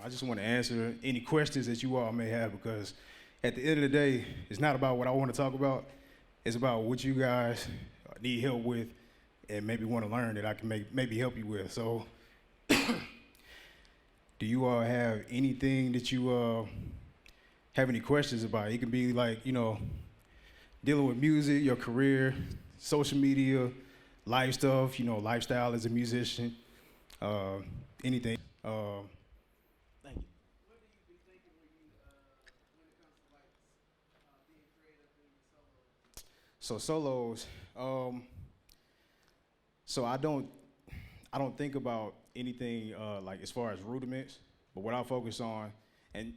I just want to answer any questions that you all may have because at the end of the day, it's not about what I want to talk about. It's about what you guys need help with and maybe want to learn that I can maybe help you with. So, do you all have anything that you have any questions about? It can be like, dealing with music, your career, social media, life stuff, lifestyle as a musician, anything. Thank you. What do you be thinking when it comes to being creative in your solos? So solos, so I don't think about anything like as far as rudiments, but what I focus on, and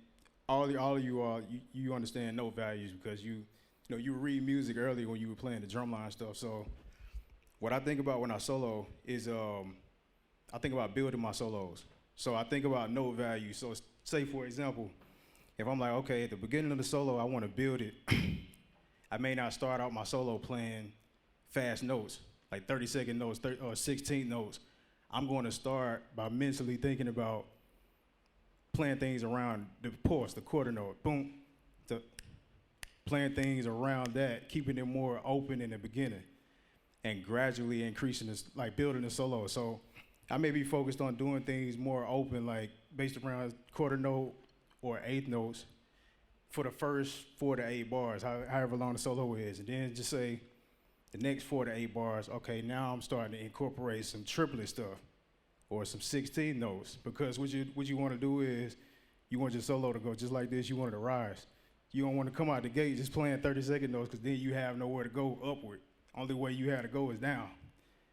all of you are you understand note values because you read music earlier when you were playing the drumline stuff. So what I think about when I solo is I think about building my solos. So I think about note value. So say for example, if I'm like, okay, at the beginning of the solo, I want to build it. I may not start out my solo playing fast notes, like 30-second notes or 16 notes. I'm going to start by mentally thinking about playing things around the pulse, the quarter note, boom, playing things around that, keeping it more open in the beginning, and gradually increasing this, like building the solo. So I may be focused on doing things more open, like based around quarter note or eighth notes for the first 4 to 8 bars, however long the solo is, and then just say the next 4 to 8 bars, okay, now I'm starting to incorporate some triplet stuff or some 16 notes, because what you want to do is you want your solo to go just like this, you want it to rise. You don't want to come out the gate just playing 30-second notes because then you have nowhere to go upward. Only way you have to go is down.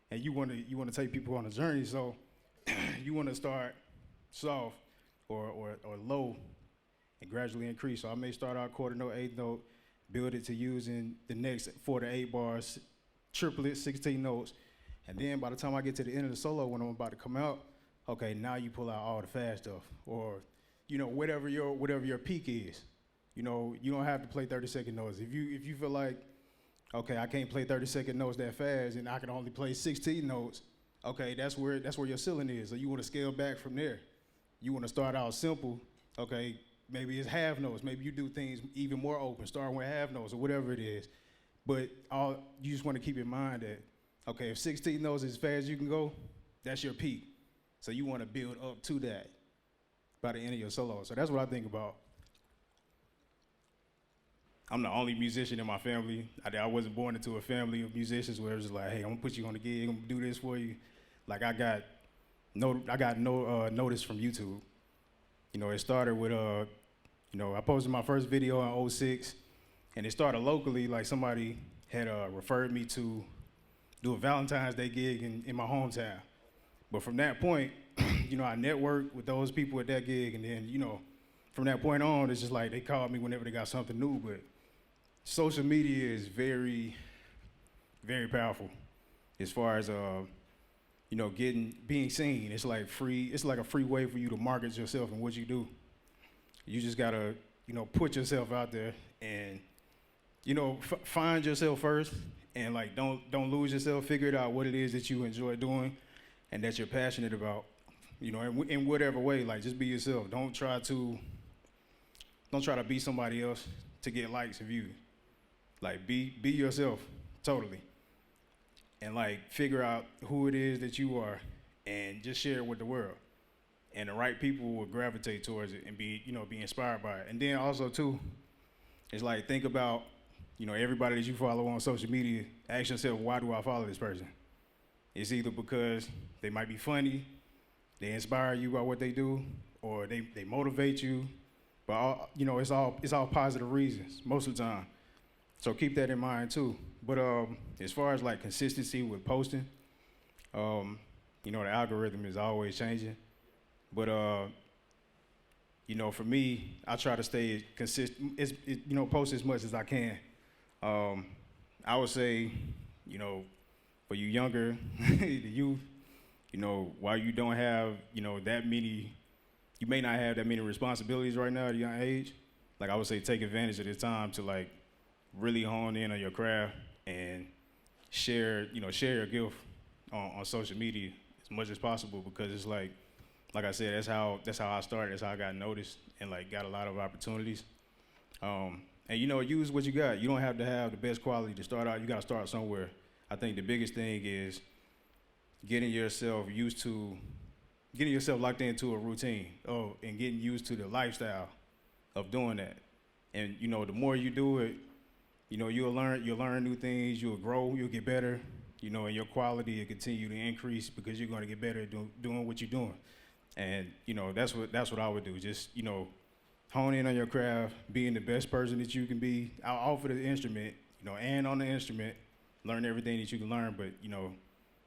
And you want to take people on a journey, so you want to start soft or low and gradually increase. So I may start out quarter note, eighth note, build it to using the next 4 to 8 bars, triplet, 16 notes, and then by the time I get to the end of the solo when I'm about to come out, okay, now you pull out all the fast stuff, or whatever your peak is. You don't have to play 30-second notes. If you feel like, okay, I can't play 30-second notes that fast and I can only play 16 notes, okay, that's where your ceiling is. So you want to scale back from there. You want to start out simple, okay, maybe it's half notes. Maybe you do things even more open, starting with half notes or whatever it is. But you just want to keep in mind that, okay, if 16 notes is as fast as you can go, that's your peak. So you want to build up to that by the end of your solo. So that's what I think about. I'm the only musician in my family. I wasn't born into a family of musicians where it was just like, hey, I'm gonna put you on the gig, I'm gonna do this for you. Like I got no notice from YouTube. It started with I posted my first video in '06, and it started locally. Like somebody had referred me to do a Valentine's Day gig in my hometown. But from that point, I networked with those people at that gig, and then from that point on, it's just like they called me whenever they got something new. But social media is very, very powerful as far as being seen. It's like a free way for you to market yourself and what you do. You just gotta put yourself out there and find yourself first, and like don't lose yourself. Figure it out what it is that you enjoy doing and that you're passionate about. In whatever way, like just be yourself. Don't try to be somebody else to get likes and views. Like be yourself totally, and like figure out who it is that you are, and just share it with the world. And the right people will gravitate towards it and be inspired by it. And then also too, it's like think about everybody that you follow on social media. Ask yourself, why do I follow this person? It's either because they might be funny, they inspire you by what they do, or they motivate you. But it's all positive reasons most of the time. So keep that in mind too. But as far as like consistency with posting, the algorithm is always changing. But for me, I try to stay consistent. Post as much as I can. I would say, for you younger, the youth, while you don't have, that many, you may not have that many responsibilities right now at a young age. Like I would say, take advantage of this time to like really hone in on your craft and share your gift on social media as much as possible, because it's like like I said, that's how I started. That's how I got noticed and like got a lot of opportunities. And use what you got. You don't have to have the best quality to start out. You got to start somewhere. I think the biggest thing is getting yourself locked into a routine, and getting used to the lifestyle of doing that. And the more you do it, you'll learn new things, you'll grow, you'll get better, and your quality will continue to increase because you're going to get better at doing what you're doing. And that's what I would do. Just hone in on your craft, being the best person that you can be. I'll offer the instrument, and on the instrument, learn everything that you can learn. But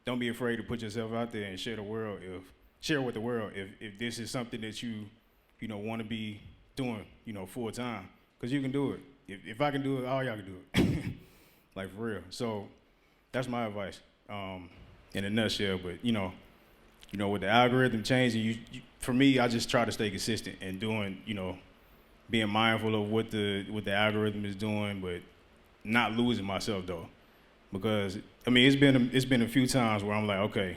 don't be afraid to put yourself out there and share with the world if this is something that you want to be doing, full time, because you can do it. If I can do it, all y'all can do it. Like, for real. So that's my advice, in a nutshell. But with the algorithm changing, for me, I just try to stay consistent and doing, being mindful of what the algorithm is doing, but not losing myself though, because it's been a few times where I'm like, okay,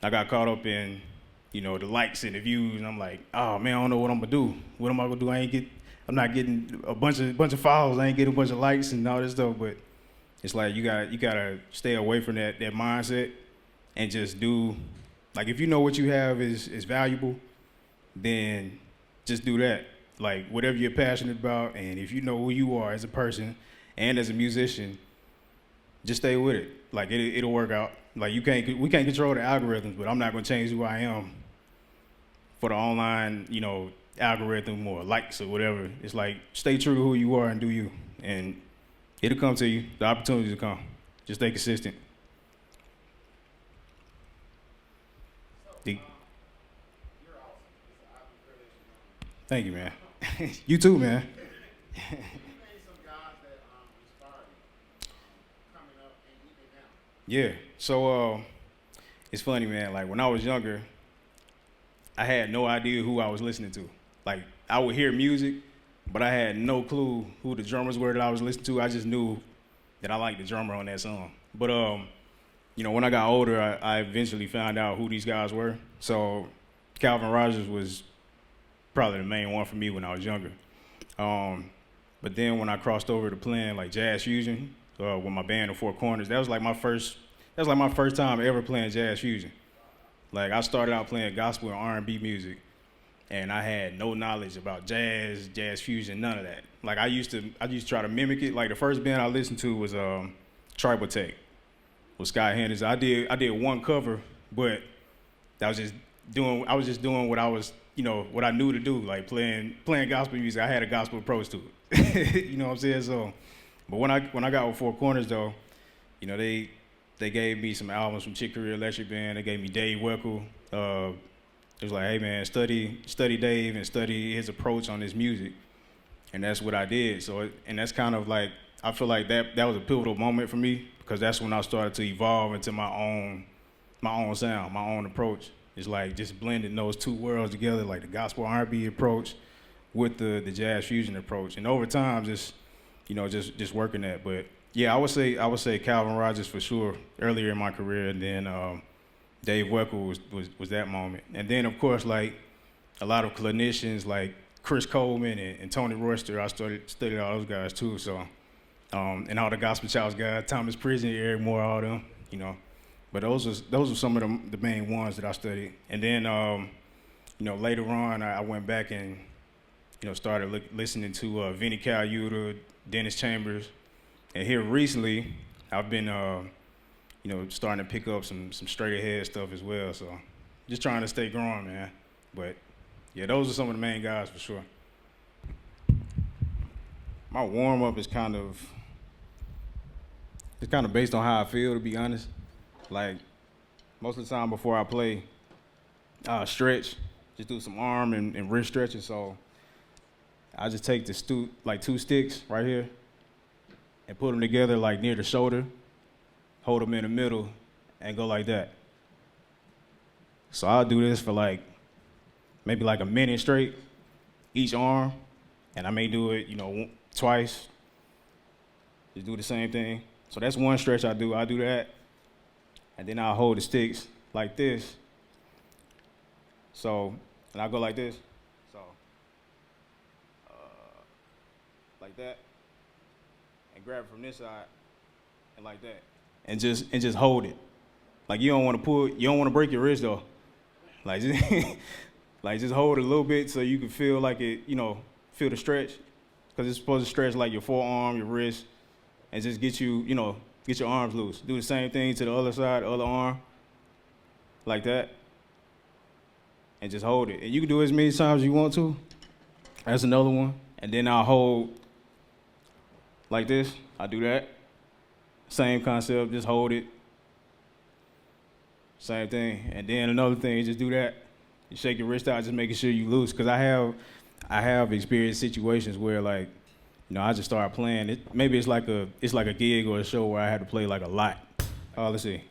I got caught up in the likes and the views, and I'm like, oh man, I don't know what I'm gonna do. What am I gonna do? I'm not getting a bunch of followers. I ain't getting a bunch of likes and all this stuff. But it's like you gotta stay away from that mindset and just do, like, if you know what you have is valuable, then just do that. Like, whatever you're passionate about, and if you know who you are as a person and as a musician, just stay with it. Like, it'll work out. Like, we can't control the algorithms, but I'm not gonna change who I am for the online, algorithm or likes or whatever. It's like, stay true to who you are and do you, and it'll come to you. The opportunities will come. Just stay consistent. You're awesome. I've been privileged to know you. Thank you, man. You too, man. You named some guys that inspired you coming up and even now. Yeah. So it's funny, man. Like, when I was younger, I had no idea who I was listening to. Like, I would hear music, but I had no clue who the drummers were that I was listening to. I just knew that I liked the drummer on that song. But when I got older, I eventually found out who these guys were. So Calvin Rogers was probably the main one for me when I was younger. But then when I crossed over to playing like jazz fusion with my band, the Four Corners, that was like my first time ever playing jazz fusion. Like, I started out playing gospel and R&B music, and I had no knowledge about jazz fusion, none of that. Like, I used to try to mimic it. Like, the first band I listened to was Tribal Tech with Scott Henderson. I did one cover, but I was just doing what I was, what I knew to do, like playing gospel music. I had a gospel approach to it. You know what I'm saying? So, but when I got with Four Corners though, they gave me some albums from Chick Corea Electric Band. They gave me Dave Weckl. It was like, hey man, study Dave and study his approach on his music, and that's what I did. So, and that's kind of like, I feel like that was a pivotal moment for me, because that's when I started to evolve into my own sound, my own approach. It's like just blending those two worlds together, like the gospel R&B approach with the jazz fusion approach, and over time, just working that. But yeah, I would say Calvin Rogers for sure earlier in my career, and then Dave Weckl was that moment, and then of course like a lot of clinicians like Chris Coleman and Tony Royster. I studied all those guys too. So and all the Gospel Child guys, Thomas Prison, Eric Moore, all them, But those are some of the main ones that I studied. And then, later on, I went back and, started listening to Vinnie Colaiuta, Dennis Chambers. And here recently, I've been, starting to pick up some straight ahead stuff as well. So just trying to stay growing, man. But yeah, those are some of the main guys for sure. My warm up is kind of based on how I feel, to be honest. Like, most of the time before I play, I stretch, just do some arm and wrist stretching. So I just take like two sticks right here and put them together like near the shoulder, hold them in the middle, and go like that. So I'll do this for like maybe like a minute straight, each arm, and I may do it, twice. Just do the same thing. So that's one stretch I do. I do that. And then I'll hold the sticks like this. So, and I go like this. So, like that, and grab it from this side, and like that, and just hold it. Like you don't want to pull, you don't want to break your wrist though. Like just, like just hold it a little bit so you can feel like it, feel the stretch, because it's supposed to stretch like your forearm, your wrist, and just get you, get your arms loose. Do the same thing to the other side, the other arm, like that, and just hold it. And you can do it as many times as you want to. That's another one. And then I'll hold like this. I do that. Same concept, just hold it. Same thing. And then another thing, just do that. You shake your wrist out, just making sure you loose. Because I have experienced situations where like, I just started playing. Maybe it's like a gig or a show where I had to play like a lot. Let's see.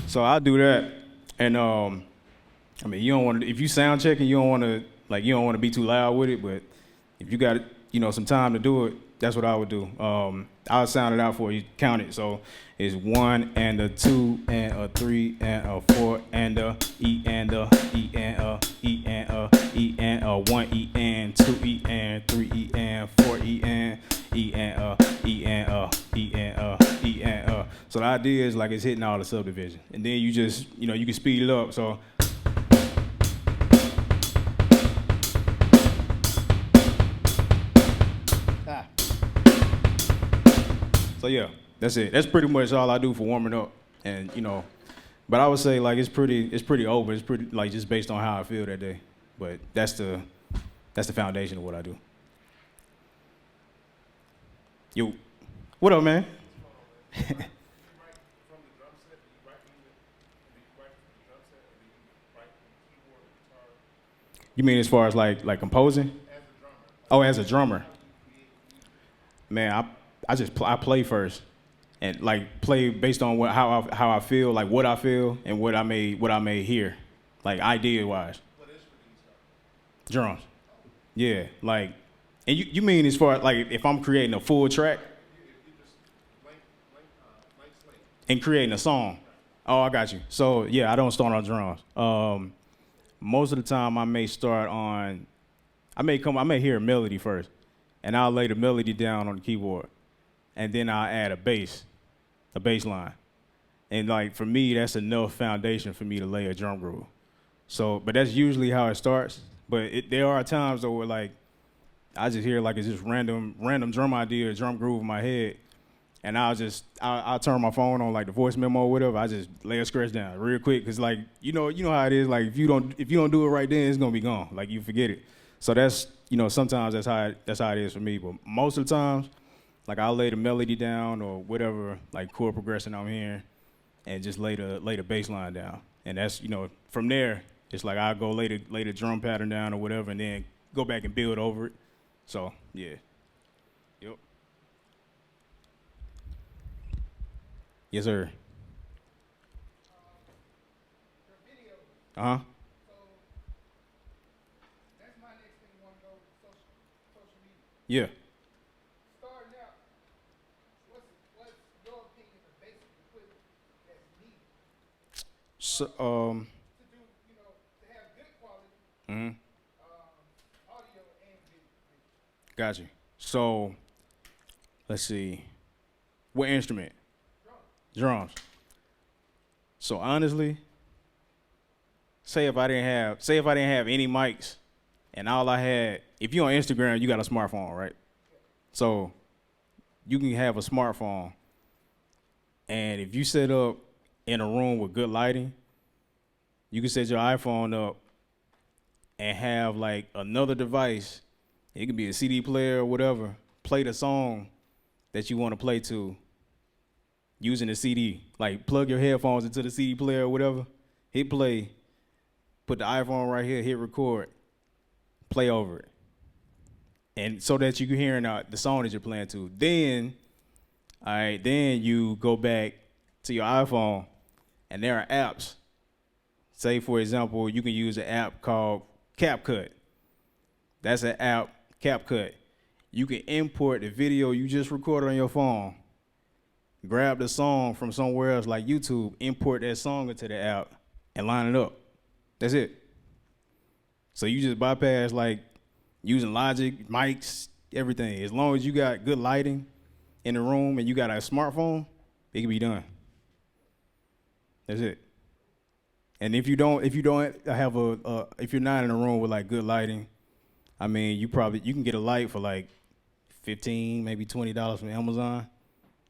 So I do that, and you don't want to. If you sound checking, you don't want to be too loud with it. But if you got some time to do it, that's what I would do. I'll sound it out for you, count it. So it's 1 and a 2 and a 3 and a 4 and a E and a E and a E and a E and a 1 E and 2 E and 3 E and 4 E and E and a E and a E and a E and a. So the idea is like it's hitting all the subdivisions, and then you just you can speed it up. So. So yeah, that's it. That's pretty much all I do for warming up, and but I would say like it's pretty open. It's pretty like just based on how I feel that day. But that's the foundation of what I do. Yo, what up, man? You mean as far as like composing? Oh, as a drummer. Man, I play first, and like play based on how I feel, like what I feel and what I may hear, like idea wise. Drums. Yeah, like, and you mean as far as like if I'm creating a full track and creating a song? Oh, I got you. So yeah, I don't start on drums. Most of the time I may start on, I may hear a melody first, and I'll lay the melody down on the keyboard. And then I'll add a bass line. And like for me, that's enough foundation for me to lay a drum groove. So, but that's usually how it starts. But there are times though where like, I just hear like it's just random drum idea, drum groove in my head. And I'll turn my phone on like the voice memo or whatever. I just lay a scratch down real quick. Cause like, you know how it is. Like if you don't do it right then, it's gonna be gone. Like you forget it. So that's, sometimes that's how it is for me. But most of the times, like I'll lay the melody down or whatever, like chord progression I'm hearing, and just lay the bass line down. And that's, from there, it's like I'll go lay the drum pattern down or whatever, and then go back and build over it. So yeah. Yep. Yes, sir. Your video. Uh-huh. So that's my next thing. Want to go social media. Yeah. Starting out, what's your opinion of basic equipment that's needed So to do, to have good quality mhm. audio and video? Got you. So let's see. What instrument? Drums. So honestly, say if I didn't have any mics and all I had, if you're on Instagram, you got a smartphone, right? So you can have a smartphone, and if you set up in a room with good lighting, you can set your iPhone up and have like another device. It could be a CD player or whatever. Play the song that you want to play to using the CD. Like plug your headphones into the CD player or whatever. Hit play. Put the iPhone right here. Hit record. Play over it. And so that you can hear the song that you're playing to. Then you go back to your iPhone, and there are apps. Say, for example, you can use an app called CapCut. That's an app, CapCut. you can import the video you just recorded on your phone, grab the song from somewhere else like YouTube, import that song into the app, and line it up. That's it. So you just bypass like using Logic, mics, everything. As long as you got good lighting in the room and you got a smartphone, it can be done. That's it. And if you don't have if you're not in a room with like good lighting, I mean, you can get a light for like $15, maybe $20 from Amazon,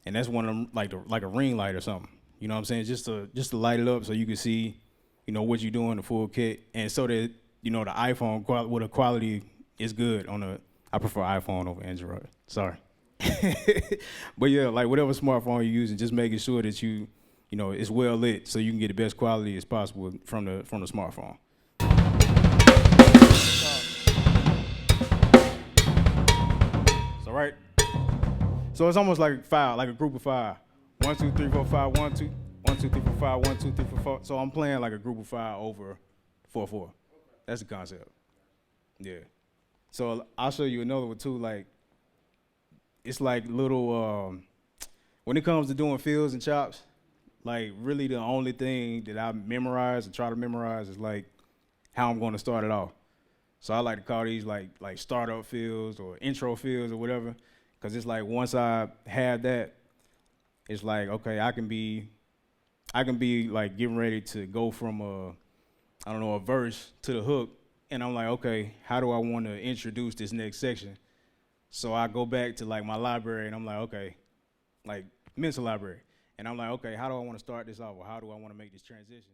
and that's one of them like a ring light or something. You know what I'm saying? Just to light it up so you can see, what you're doing, the full kit, and so that the iPhone with the quality is good on the. I prefer iPhone over Android. Sorry, but yeah, like whatever smartphone you're using, just making sure that it's well lit so you can get the best quality as possible from the smartphone. So right. So it's almost like like a group of 5. 1, 2, 3, 4, 5, 1, 2, 1, 2, 3, 4, 5, 1, 2, 3, 4, 5. So I'm playing like a group of 5 over 4/4. That's the concept. Yeah. So I'll show you another one too. Like it's like little. When it comes to doing fills and chops, like really the only thing that I memorize and try to memorize is like how I'm going to start it off. So I like to call these like startup fills or intro fills or whatever, because it's like once I have that, it's like okay, I can be like getting ready to go from a verse to the hook, and I'm like okay, how do I want to introduce this next section? So I go back to like my library and I'm like okay, like mental library. And I'm like, okay, how do I want to start this off, or how do I want to make this transition?